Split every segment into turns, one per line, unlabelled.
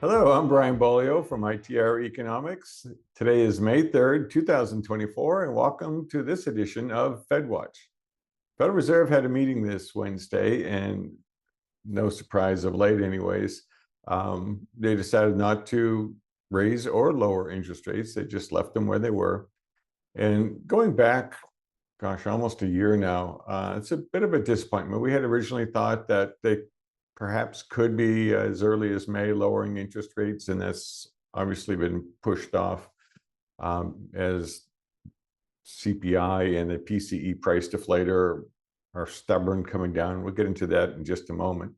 Hello, I'm Brian Beaulieu from ITR Economics. Today is May 3rd, 2024, and welcome to this edition of FedWatch. Federal Reserve had a meeting this Wednesday, and no surprise of late anyways, they decided not to raise or lower interest rates. They just left them where they were. And going back, gosh, almost a year now, it's a bit of a disappointment. We had originally thought that they perhaps could be as early as May lowering interest rates, and that's obviously been pushed off as CPI and the PCE price deflator are stubborn coming down. We'll get into that in just a moment.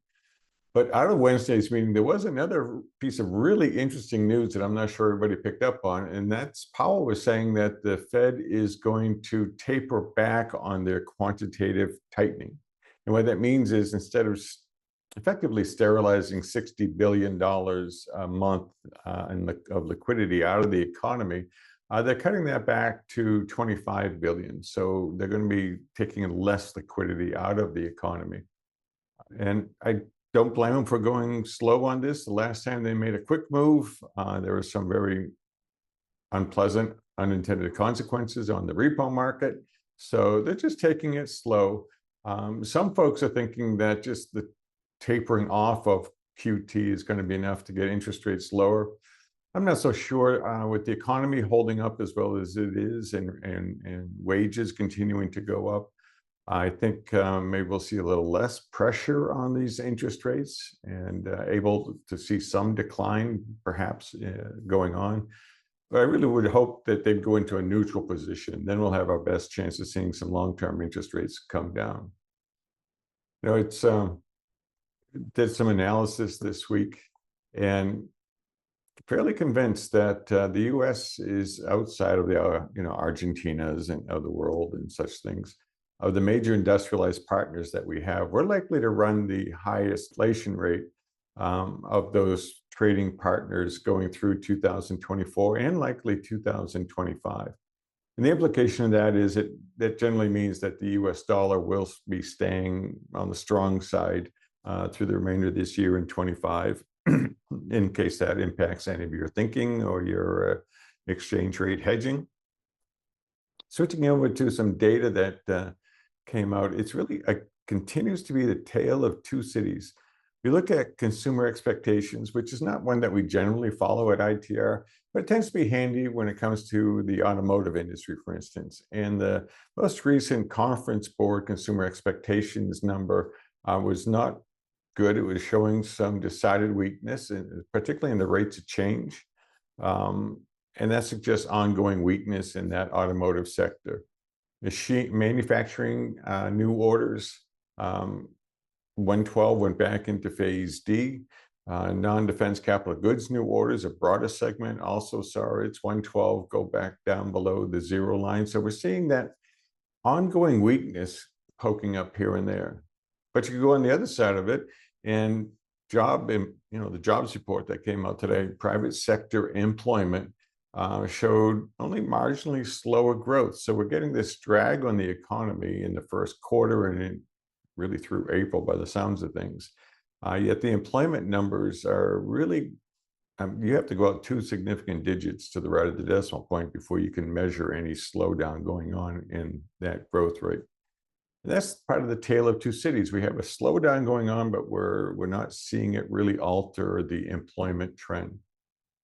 But out of Wednesday's meeting, there was another piece of really interesting news that I'm not sure everybody picked up on, and that's Powell was saying that the Fed is going to taper back on their quantitative tightening. And what that means is instead of effectively sterilizing $60 billion a month of liquidity out of the economy, they're cutting that back to 25 billion. So they're going to be taking less liquidity out of the economy. And I don't blame them for going slow on this. The last time they made a quick move, there were some very unpleasant unintended consequences on the repo market. So they're just taking it slow. Some folks are thinking that just the tapering off of QT is going to be enough to get interest rates lower. I'm not so sure. With the economy holding up as well as it is and wages continuing to go up, I think maybe we'll see a little less pressure on these interest rates and able to see some decline perhaps going on. But I really would hope that they'd go into a neutral position. Then we'll have our best chance of seeing some long-term interest rates come down. You know, it's did some analysis this week and fairly convinced that the U.S. is outside of the Argentinas and of the world and such things. Of the major industrialized partners that we have, we're likely to run the highest inflation rate of those trading partners going through 2024 and likely 2025. And the implication of that is that generally means that the U.S. dollar will be staying on the strong side through the remainder of this year and 25, in case that impacts any of your thinking or your exchange rate hedging. Switching over to some data that came out, it's really continues to be the tale of two cities. We look at consumer expectations, which is not one that we generally follow at ITR, but it tends to be handy when it comes to the automotive industry, for instance. And the most recent Conference Board consumer expectations number was not good. It was showing some decided weakness, particularly in the rates of change. And that suggests ongoing weakness in that automotive sector. Manufacturing new orders, 112 went back into phase D. Non-defense capital goods new orders, a broader segment, also saw its 112 go back down below the zero line. So we're seeing that ongoing weakness poking up here and there. But you can go on the other side of it, and the jobs report that came out today, private sector employment showed only marginally slower growth. So we're getting this drag on the economy in the first quarter and really through April by the sounds of things. Yet the employment numbers are really, you have to go out two significant digits to the right of the decimal point before you can measure any slowdown going on in that growth rate. And that's part of the tale of two cities. We have a slowdown going on, but we're not seeing it really alter the employment trend.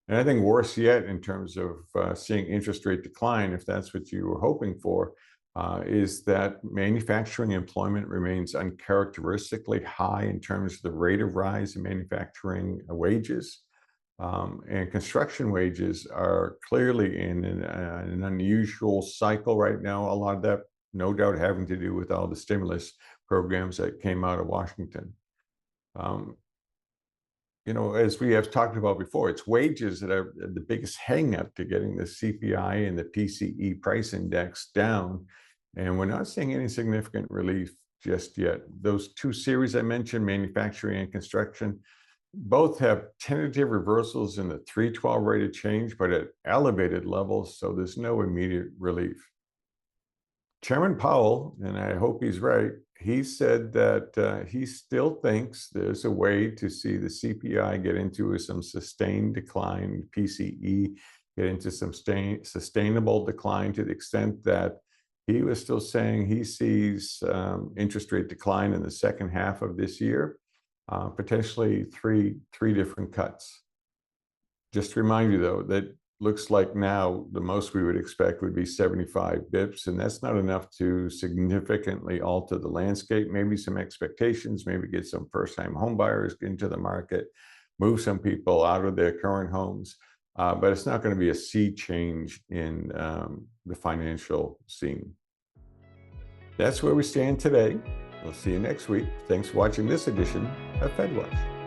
And I think worse yet, in terms of seeing interest rate decline, if that's what you were hoping for, is that manufacturing employment remains uncharacteristically high in terms of the rate of rise in manufacturing wages. And construction wages are clearly in an unusual cycle right now. A lot of that, no doubt, having to do with all the stimulus programs that came out of Washington. As we have talked about before, it's wages that are the biggest hang-up to getting the CPI and the PCE price index down. And we're not seeing any significant relief just yet. Those two series I mentioned, manufacturing and construction, both have tentative reversals in the 312 rate of change, but at elevated levels, so there's no immediate relief. Chairman Powell, and I hope he's right, he said that he still thinks there's a way to see the CPI get into some sustained decline, PCE get into some sustainable decline, to the extent that he was still saying he sees interest rate decline in the second half of this year, potentially three different cuts. Just to remind you, though, that looks like now the most we would expect would be 75 bips, and that's not enough to significantly alter the landscape. Maybe some expectations, maybe get some first-time home buyers into the market, move some people out of their current homes, but it's not going to be a sea change in the financial scene. That's where we stand today. We'll see you next week. Thanks for watching this edition of FedWatch.